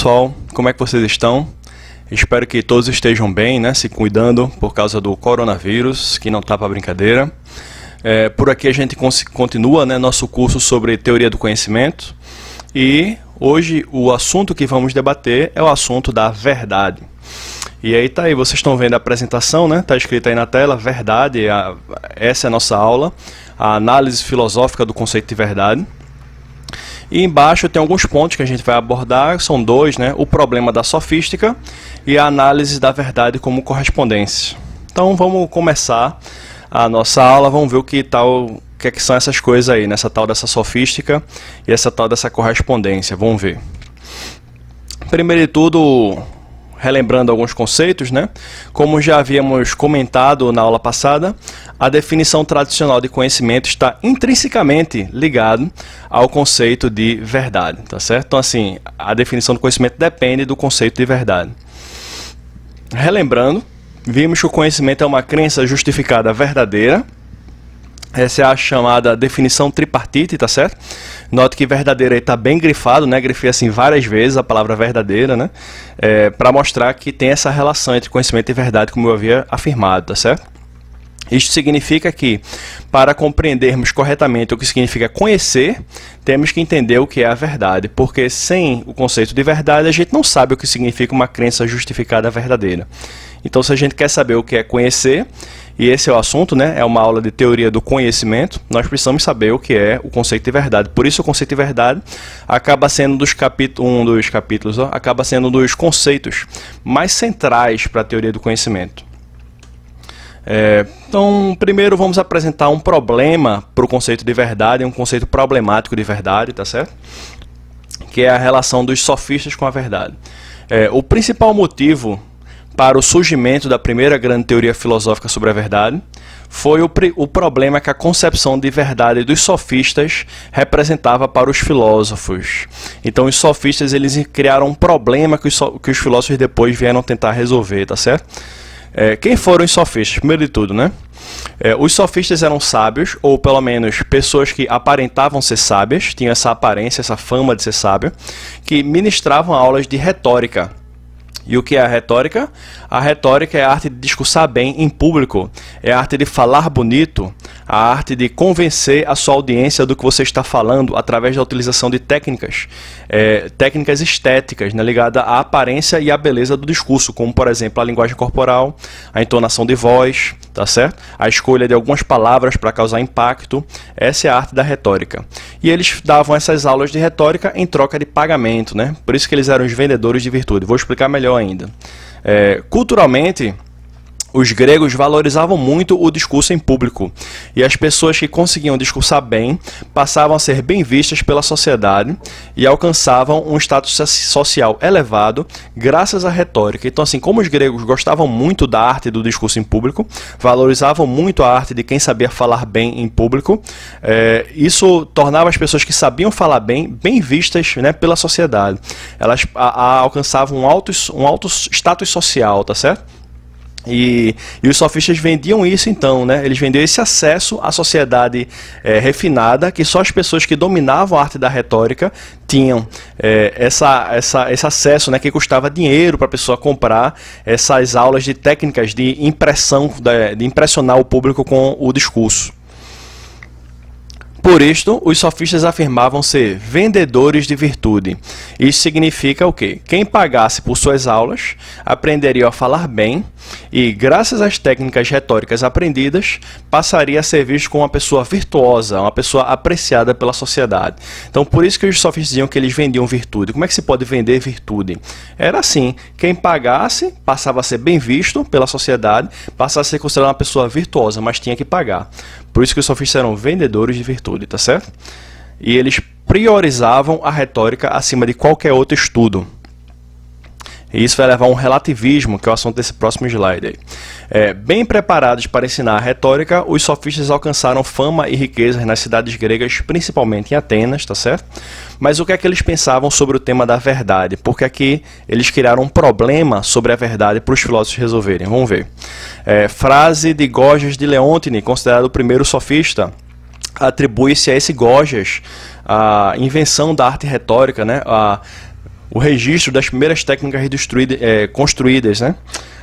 pessoal, como é que vocês estão? Espero que todos estejam bem, né? Se cuidando por causa do coronavírus, que não tá para brincadeira. Por aqui a gente continua, né, nosso curso sobre teoria do conhecimento. E hoje o assunto que vamos debater é o assunto da verdade. E aí tá aí, vocês estão vendo a apresentação, né? Tá escrito aí na tela, verdade, essa é a nossa aula, a análise filosófica do conceito de verdade. E embaixo tem alguns pontos que a gente vai abordar, são dois, né? O problema da sofística e a análise da verdade como correspondência. Então vamos começar a nossa aula, vamos ver o que é que são essas coisas aí, nessa tal dessa sofística e essa tal dessa correspondência, vamos ver. Primeiro de tudo, relembrando alguns conceitos, né? Como já havíamos comentado na aula passada, a definição tradicional de conhecimento está intrinsecamente ligado ao conceito de verdade, tá certo? Então, assim, a definição do conhecimento depende do conceito de verdade. Relembrando, vimos que o conhecimento é uma crença justificada verdadeira. Essa é a chamada definição tripartite, tá certo? Note que verdadeira está bem grifado, né? Grifei assim várias vezes a palavra verdadeira, né? Para mostrar que tem essa relação entre conhecimento e verdade, como eu havia afirmado, tá certo? Isto significa que, para compreendermos corretamente o que significa conhecer, temos que entender o que é a verdade, porque sem o conceito de verdade, a gente não sabe o que significa uma crença justificada verdadeira. Então, se a gente quer saber o que é conhecer, e esse é o assunto, né? É uma aula de teoria do conhecimento, nós precisamos saber o que é o conceito de verdade. Por isso, o conceito de verdade acaba sendo acaba sendo um dos conceitos mais centrais para a teoria do conhecimento. Então, primeiro vamos apresentar um problema para o conceito de verdade, um conceito problemático de verdade, tá certo? Que é a relação dos sofistas com a verdade. O principal motivo para o surgimento da primeira grande teoria filosófica sobre a verdade foi o problema que a concepção de verdade dos sofistas representava para os filósofos. Então, os sofistas eles criaram um problema que os filósofos depois vieram tentar resolver, tá certo? Quem foram os sofistas? Primeiro de tudo, né? Os sofistas eram sábios, ou pelo menos pessoas que aparentavam ser sábias, tinham essa aparência, essa fama de ser sábio, que ministravam aulas de retórica. E o que é a retórica? A retórica é a arte de discursar bem em público, é a arte de falar bonito, a arte de convencer a sua audiência do que você está falando através da utilização de técnicas estéticas, né, ligadas à aparência e à beleza do discurso, como por exemplo a linguagem corporal, a entonação de voz, tá certo? A escolha de algumas palavras para causar impacto. Essa é a arte da retórica. E eles davam essas aulas de retórica em troca de pagamento, né? Por isso que eles eram os vendedores de virtude. Vou explicar melhor ainda. Culturalmente, os gregos valorizavam muito o discurso em público, e as pessoas que conseguiam discursar bem passavam a ser bem vistas pela sociedade e alcançavam um status social elevado graças à retórica. Então, assim, como os gregos gostavam muito da arte do discurso em público, valorizavam muito a arte de quem sabia falar bem em público, isso tornava as pessoas que sabiam falar bem vistas, né, pela sociedade. Elas alcançavam um alto status social, tá certo? E os sofistas vendiam isso então, né? Eles vendiam esse acesso à sociedade refinada, que só as pessoas que dominavam a arte da retórica tinham esse acesso, né? Que custava dinheiro para a pessoa comprar essas aulas de técnicas de impressão, de impressionar o público com o discurso. Por isto, os sofistas afirmavam ser vendedores de virtude. Isso significa o quê? Quem pagasse por suas aulas aprenderia a falar bem e, graças às técnicas retóricas aprendidas, passaria a ser visto como uma pessoa virtuosa, uma pessoa apreciada pela sociedade. Então, por isso que os sofistas diziam que eles vendiam virtude. Como é que se pode vender virtude? Era assim, quem pagasse passava a ser bem visto pela sociedade, passava a ser considerado uma pessoa virtuosa, mas tinha que pagar. Por isso que os sofistas eram vendedores de virtude, tá certo? E eles priorizavam a retórica acima de qualquer outro estudo. E isso vai levar a um relativismo, que é o assunto desse próximo slide aí. Bem preparados para ensinar a retórica, os sofistas alcançaram fama e riqueza nas cidades gregas, principalmente em Atenas, tá certo? Mas o que é que eles pensavam sobre o tema da verdade? Porque aqui eles criaram um problema sobre a verdade para os filósofos resolverem. Vamos ver. Frase de Gorgias de Leontini, considerado o primeiro sofista, atribui-se a esse Gorgias a invenção da arte retórica, né? o registro das primeiras técnicas construídas, né?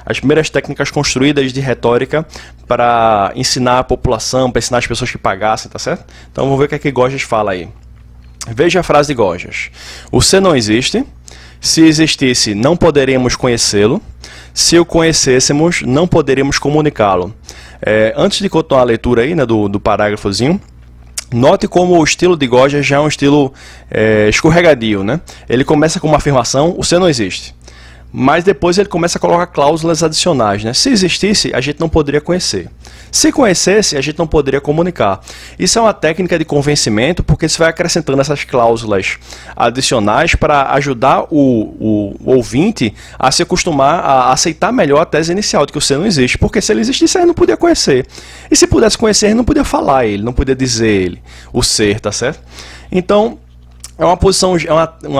As primeiras técnicas construídas de retórica para ensinar a população, para ensinar as pessoas que pagassem, tá certo? Então vamos ver o que é que Gorgias fala aí. Veja a frase de Gorgias. O ser não existe. Se existisse, não poderíamos conhecê-lo. Se o conhecêssemos, não poderíamos comunicá-lo. Antes de continuar a leitura aí, né, do parágrafozinho, note como o estilo de Gorgias já é um estilo escorregadio, né? Ele começa com uma afirmação, o ser não existe. Mas depois ele começa a colocar cláusulas adicionais, né? Se existisse, a gente não poderia conhecer. Se conhecesse, a gente não poderia comunicar. Isso é uma técnica de convencimento, porque você vai acrescentando essas cláusulas adicionais para ajudar o ouvinte a se acostumar a aceitar melhor a tese inicial de que o ser não existe. Porque se ele existisse, ele não podia conhecer. E se pudesse conhecer, ele não podia falar ele, não podia dizer ele, o ser, tá certo? Então, é uma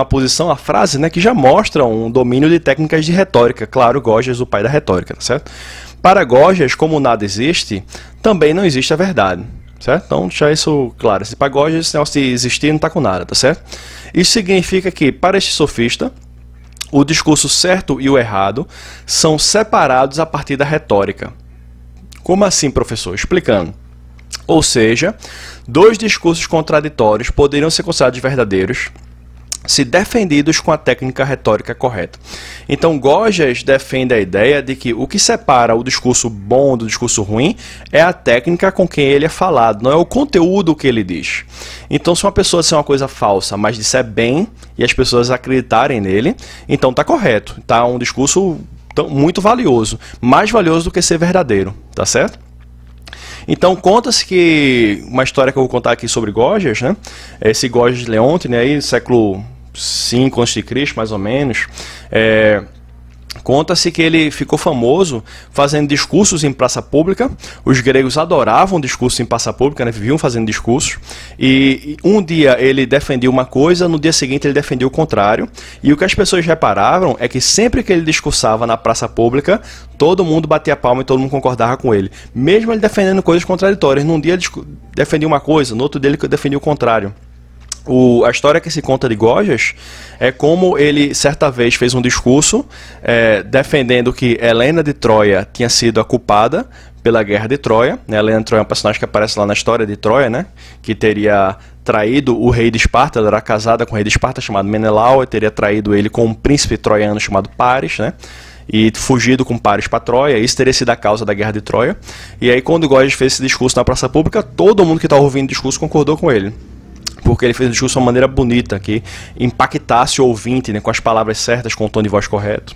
posição, a frase, né, que já mostra um domínio de técnicas de retórica. Claro, Gorgias, o pai da retórica, tá certo? Para Gorgias, como nada existe, também não existe a verdade, certo? Então, deixar isso claro. Se para Gorgias, se existir, não está com nada, tá certo? Isso significa que, para este sofista, o discurso certo e o errado são separados a partir da retórica. Como assim, professor? Explicando. Ou seja, dois discursos contraditórios poderiam ser considerados verdadeiros se defendidos com a técnica retórica correta. Então, Gorgias defende a ideia de que o que separa o discurso bom do discurso ruim é a técnica com quem ele é falado, não é o conteúdo que ele diz. Então, se uma pessoa disser uma coisa falsa, mas disser bem e as pessoas acreditarem nele, então está correto, está um discurso muito valioso, mais valioso do que ser verdadeiro, tá certo? Então, conta-se que, uma história que eu vou contar aqui sobre Gorgias, né? Esse Gorgias de Leonte, né, aí, século V a.C., mais ou menos, conta-se que ele ficou famoso fazendo discursos em praça pública. Os gregos adoravam discursos em praça pública, né? Viviam fazendo discursos. E um dia ele defendia uma coisa, no dia seguinte ele defendia o contrário. E o que as pessoas reparavam é que sempre que ele discursava na praça pública, todo mundo batia palma e todo mundo concordava com ele. Mesmo ele defendendo coisas contraditórias. Num dia ele defendia uma coisa, no outro dia ele defendia o contrário. A história que se conta de Gorgias é como ele, certa vez, fez um discurso defendendo que Helena de Troia tinha sido a culpada pela guerra de Troia. Helena de Troia é um personagem que aparece lá na história de Troia, né? Que teria traído o rei de Esparta. Ela era casada com o rei de Esparta chamado Menelau, e teria traído ele com um príncipe troiano chamado Paris, né? E fugido com Paris para Troia. Isso teria sido a causa da guerra de Troia. E aí, quando Gorgias fez esse discurso na praça pública, todo mundo que estava ouvindo o discurso concordou com ele, porque ele fez o discurso de uma maneira bonita, que impactasse o ouvinte, né, com as palavras certas, com o tom de voz correto.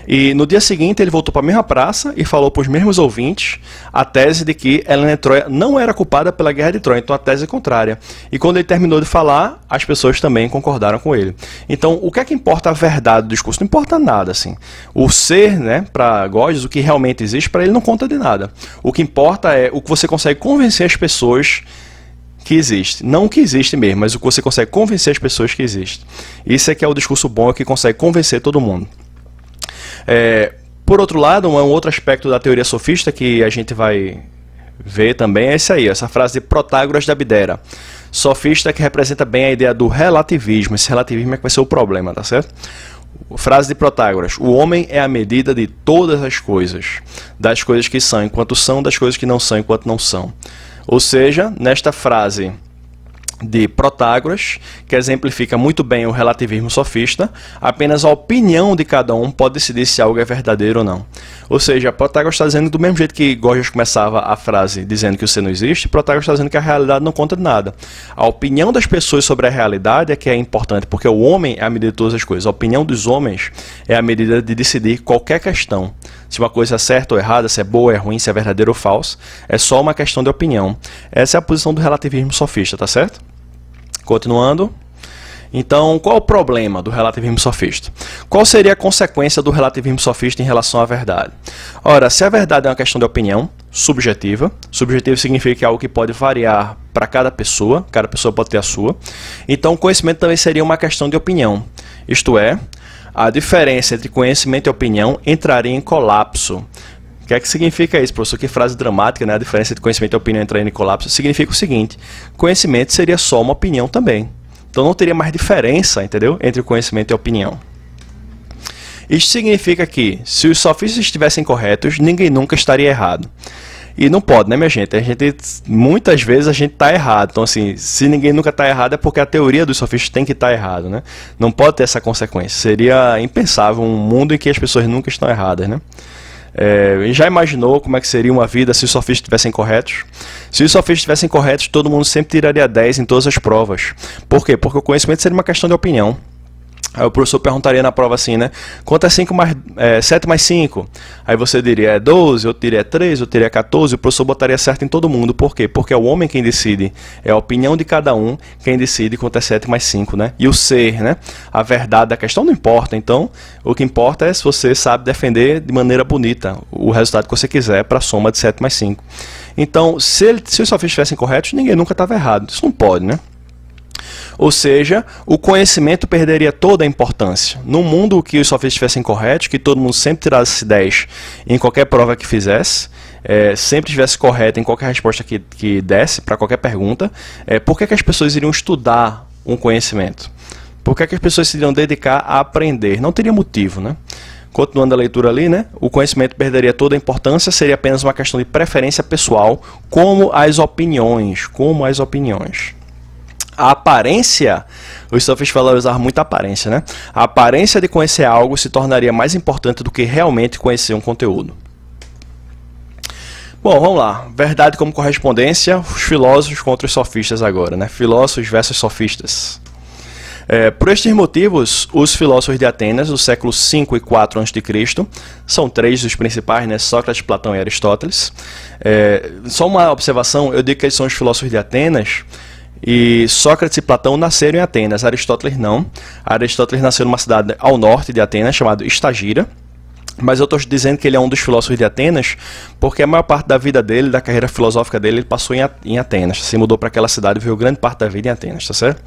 E no dia seguinte ele voltou para a mesma praça e falou para os mesmos ouvintes a tese de que Helena de Troia não era culpada pela guerra de Troia, então a tese é contrária. E quando ele terminou de falar, as pessoas também concordaram com ele. Então, o que é que importa a verdade do discurso? Não importa nada, assim. O ser, né, para Gorgias, o que realmente existe, para ele não conta de nada. O que importa é o que você consegue convencer as pessoas que existe. Não o que existe mesmo, mas o que você consegue convencer as pessoas que existe. Isso é que é o discurso bom, é que consegue convencer todo mundo. Por outro lado, um outro aspecto da teoria sofista que a gente vai ver também é esse aí, essa frase de Protágoras de Abdera. Sofista que representa bem a ideia do relativismo. Esse relativismo é que vai ser o problema, tá certo? Frase de Protágoras: o homem é a medida de todas as coisas, das coisas que são enquanto são, das coisas que não são enquanto não são. Ou seja, nesta frase de Protágoras, que exemplifica muito bem o relativismo sofista, apenas a opinião de cada um pode decidir se algo é verdadeiro ou não. Ou seja, Protágoras está dizendo, do mesmo jeito que Gorgias começava a frase dizendo que o ser não existe, Protágoras está dizendo que a realidade não conta de nada. A opinião das pessoas sobre a realidade é que é importante, porque o homem é a medida de todas as coisas. A opinião dos homens é a medida de decidir qualquer questão. Se uma coisa é certa ou errada, se é boa ou é ruim, se é verdadeiro ou falso, é só uma questão de opinião. Essa é a posição do relativismo sofista, tá certo? Continuando. Então, qual o problema do relativismo sofista? Qual seria a consequência do relativismo sofista em relação à verdade? Ora, se a verdade é uma questão de opinião subjetiva, subjetivo significa que é algo que pode variar para cada pessoa pode ter a sua, então o conhecimento também seria uma questão de opinião. Isto é, a diferença entre conhecimento e opinião entraria em colapso. O que é que significa isso, professor? Que frase dramática, né? A diferença entre conhecimento e opinião entrando em colapso significa o seguinte: conhecimento seria só uma opinião também. Então não teria mais diferença, entendeu? Entre conhecimento e opinião. Isso significa que, se os sofistas estivessem corretos, ninguém nunca estaria errado. E não pode, né, minha gente? Muitas vezes a gente está errado. Então, assim, se ninguém nunca está errado, é porque a teoria dos sofistas tem que estar errado, né? Não pode ter essa consequência. Seria impensável um mundo em que as pessoas nunca estão erradas, né? Já imaginou como é que seria uma vida se os sofistas estivessem corretos? Se os sofistas estivessem corretos, todo mundo sempre tiraria 10 em todas as provas. Por quê? Porque o conhecimento seria uma questão de opinião. Aí o professor perguntaria na prova assim, né? Quanto é 7 mais 5? Aí você diria é 12, outro diria é 13, outro diria é 14. O professor botaria certo em todo mundo. Por quê? Porque é o homem quem decide. É a opinião de cada um quem decide quanto é 7 mais 5, né? E o ser, né? A verdade da questão não importa. Então, o que importa é se você sabe defender de maneira bonita o resultado que você quiser para a soma de 7 mais 5. Então, se os sofistas estivessem corretos, ninguém nunca estava errado. Isso não pode, né? Ou seja, o conhecimento perderia toda a importância. No mundo que os sofistas estivessem corretos, que todo mundo sempre tirasse 10 em qualquer prova que fizesse, sempre estivesse correto em qualquer resposta que desse para qualquer pergunta, por que as pessoas iriam estudar um conhecimento? Por que as pessoas se iriam dedicar a aprender? Não teria motivo, né? Continuando a leitura ali, né? O conhecimento perderia toda a importância, seria apenas uma questão de preferência pessoal, como as opiniões. A aparência, os sofistas valorizavam muito a aparência, né? A aparência de conhecer algo se tornaria mais importante do que realmente conhecer um conteúdo. Bom, vamos lá. Verdade como correspondência, os filósofos contra os sofistas agora, né? Filósofos versus sofistas. Por estes motivos, os filósofos de Atenas, do século 5 e 4 a.C., são três dos principais, né? Sócrates, Platão e Aristóteles. Só uma observação, eu digo que eles são os filósofos de Atenas, e Sócrates e Platão nasceram em Atenas, Aristóteles não. Aristóteles nasceu numa cidade ao norte de Atenas, chamada Estagira. Mas eu estou dizendo que ele é um dos filósofos de Atenas, porque a maior parte da vida dele, da carreira filosófica dele, ele passou em Atenas. Se mudou para aquela cidade e viveu grande parte da vida em Atenas, tá certo?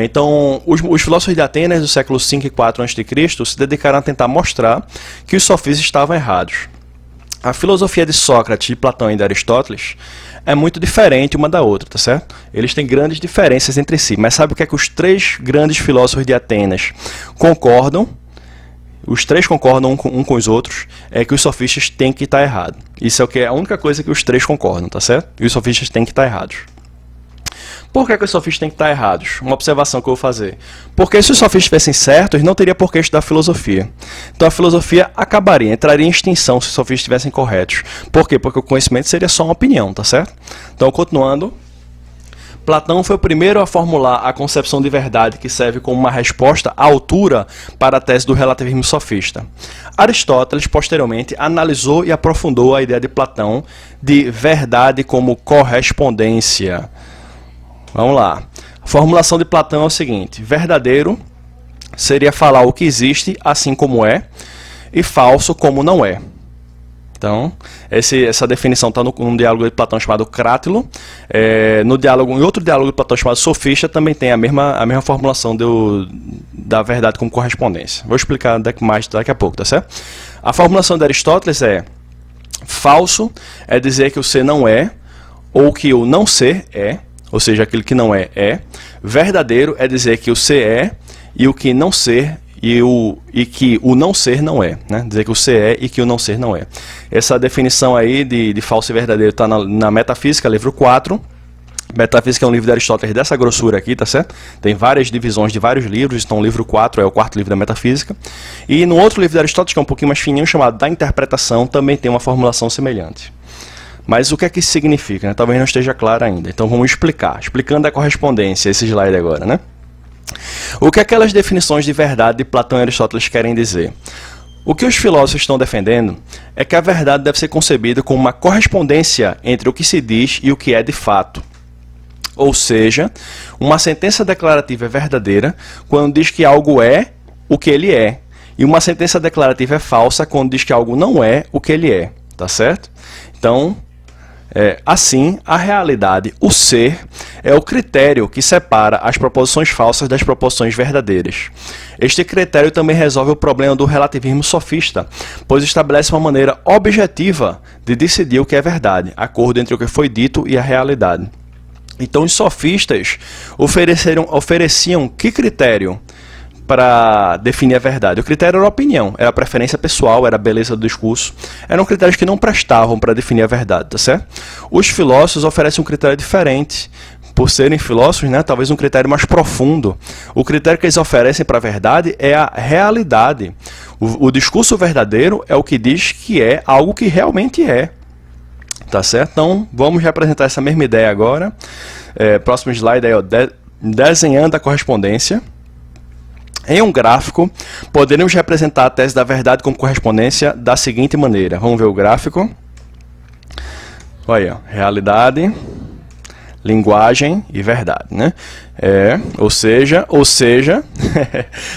Então, os filósofos de Atenas do século 5 e 4 a.C. se dedicaram a tentar mostrar que os sofistas estavam errados. A filosofia de Sócrates, de Platão e de Aristóteles é muito diferente uma da outra, tá certo? Eles têm grandes diferenças entre si, mas sabe o que é que os três grandes filósofos de Atenas concordam? Os três concordam um com os outros, é que os sofistas têm que estar errados. Isso é o que é a única coisa que os três concordam, tá certo? E os sofistas têm que estar errados. Por que os sofistas têm que estar errados? Uma observação que eu vou fazer. Porque se os sofistas estivessem certos, não teria por que estudar filosofia. Então a filosofia acabaria, entraria em extinção se os sofistas estivessem corretos. Por quê? Porque o conhecimento seria só uma opinião, tá certo? Então, continuando, Platão foi o primeiro a formular a concepção de verdade que serve como uma resposta à altura para a tese do relativismo sofista. Aristóteles, posteriormente, analisou e aprofundou a ideia de Platão de verdade como correspondência. Vamos lá. A formulação de Platão é o seguinte: verdadeiro seria falar o que existe assim como é, e falso como não é. Então, essa definição está num diálogo de Platão chamado Crátilo. Em outro diálogo de Platão chamado Sofista também tem a mesma formulação da verdade como correspondência. Vou explicar mais daqui a pouco, tá certo? A formulação de Aristóteles é: falso é dizer que o ser não é, ou que o não ser é. Ou seja, aquilo que não é, é. Verdadeiro é dizer que o ser é, e o que não ser, e que o não ser não é. Né? Dizer que o ser é e que o não ser não é. Essa definição aí de falso e verdadeiro está na Metafísica, livro 4. Metafísica é um livro de Aristóteles dessa grossura aqui, tá certo? Tem várias divisões de vários livros, então o livro 4 é o quarto livro da Metafísica. E no outro livro de Aristóteles, que é um pouquinho mais fininho, chamado Da Interpretação, também tem uma formulação semelhante. Mas o que é que isso significa? Né? Talvez não esteja claro ainda. Então vamos explicar. Explicando a correspondência, esse slide agora, né? O que aquelas definições de verdade de Platão e Aristóteles querem dizer? O que os filósofos estão defendendo é que a verdade deve ser concebida como uma correspondência entre o que se diz e o que é de fato. Ou seja, uma sentença declarativa é verdadeira quando diz que algo é o que ele é. E uma sentença declarativa é falsa quando diz que algo não é o que ele é. Tá certo? Então, assim, a realidade, o ser, é o critério que separa as proposições falsas das proposições verdadeiras. Este critério também resolve o problema do relativismo sofista, pois estabelece uma maneira objetiva de decidir o que é verdade, acordo entre o que foi dito e a realidade. Então, os sofistas ofereciam que critério para definir a verdade? O critério era a opinião, era a preferência pessoal, era a beleza do discurso. Eram critérios que não prestavam para definir a verdade, tá certo? Os filósofos oferecem um critério diferente. Por serem filósofos, né, talvez um critério mais profundo. O critério que eles oferecem para a verdade é a realidade. O discurso verdadeiro é o que diz que é algo que realmente é. Tá certo? Então, vamos representar essa mesma ideia agora. Próximo slide aí, ó, desenhando a correspondência. Em um gráfico, poderemos representar a tese da verdade como correspondência da seguinte maneira. Vamos ver o gráfico. Olha aí, ó, realidade, linguagem e verdade, né? Ou seja,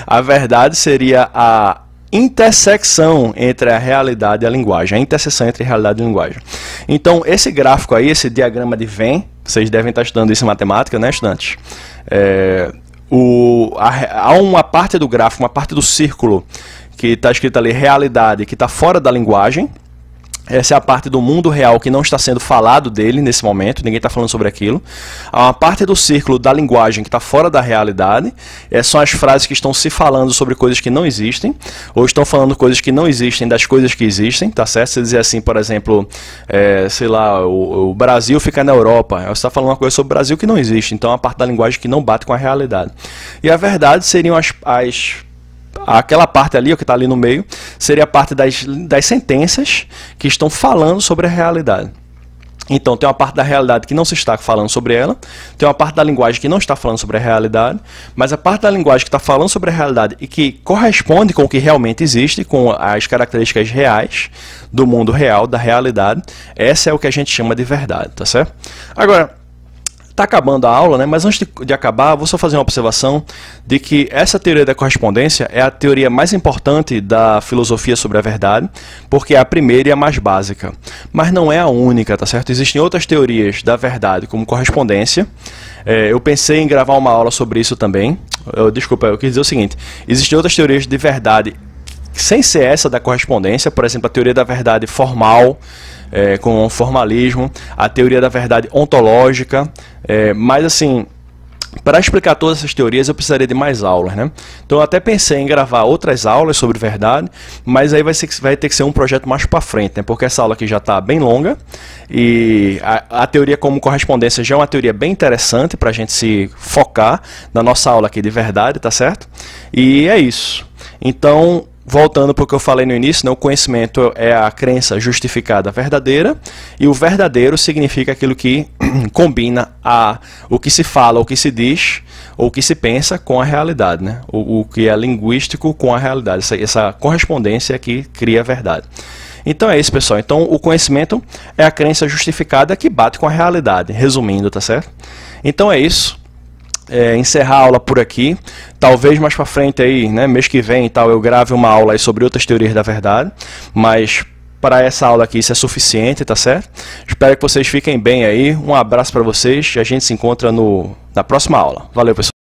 a verdade seria a intersecção entre a realidade e a linguagem, a interseção entre a realidade e a linguagem. Então, esse gráfico aí, esse diagrama de Venn, vocês devem estar estudando isso em matemática, né, estudantes? Há uma parte do gráfico, uma parte do círculo que está escrito ali realidade, que está fora da linguagem. Essa é a parte do mundo real que não está sendo falado dele nesse momento, ninguém está falando sobre aquilo. Há uma parte do círculo da linguagem que está fora da realidade. Essas são as frases que estão se falando sobre coisas que não existem, ou estão falando coisas que não existem das coisas que existem, tá certo? Você dizer assim, por exemplo, sei lá, o Brasil fica na Europa. Você está falando uma coisa sobre o Brasil que não existe, então é uma parte da linguagem que não bate com a realidade. E a verdade seriam aquela parte ali, o que está ali no meio, seria a parte das sentenças que estão falando sobre a realidade. Então, tem uma parte da realidade que não se está falando sobre ela, tem uma parte da linguagem que não está falando sobre a realidade, mas a parte da linguagem que está falando sobre a realidade e que corresponde com o que realmente existe, com as características reais do mundo real, da realidade, essa é o que a gente chama de verdade, tá certo? Agora, está acabando a aula, né? Mas antes de acabar, vou só fazer uma observação de que essa teoria da correspondência é a teoria mais importante da filosofia sobre a verdade, porque é a primeira e a mais básica. Mas não é a única, tá certo? Existem outras teorias da verdade, como correspondência. Eu pensei em gravar uma aula sobre isso também. Desculpa, eu quis dizer o seguinte. Existem outras teorias de verdade sem ser essa da correspondência, por exemplo, a teoria da verdade formal, com o formalismo, a teoria da verdade ontológica, mas assim, para explicar todas essas teorias eu precisaria de mais aulas, né? Então eu até pensei em gravar outras aulas sobre verdade, mas aí vai ter que ser um projeto mais para frente, né? Porque essa aula aqui já está bem longa e a teoria como correspondência já é uma teoria bem interessante para a gente se focar na nossa aula aqui de verdade, tá certo? E é isso. Então, voltando para o que eu falei no início, né, o conhecimento é a crença justificada verdadeira, e o verdadeiro significa aquilo que combina o que se fala, o que se diz, ou o que se pensa com a realidade, né? O que é linguístico com a realidade, essa correspondência que cria a verdade. Então é isso, pessoal. Então o conhecimento é a crença justificada que bate com a realidade, resumindo, tá certo? Então é isso. Encerrar a aula por aqui, talvez mais para frente aí, né, mês que vem e tal, eu grave uma aula aí sobre outras teorias da verdade, mas para essa aula aqui isso é suficiente, tá certo? Espero que vocês fiquem bem aí, um abraço para vocês e a gente se encontra na próxima aula. Valeu, pessoal!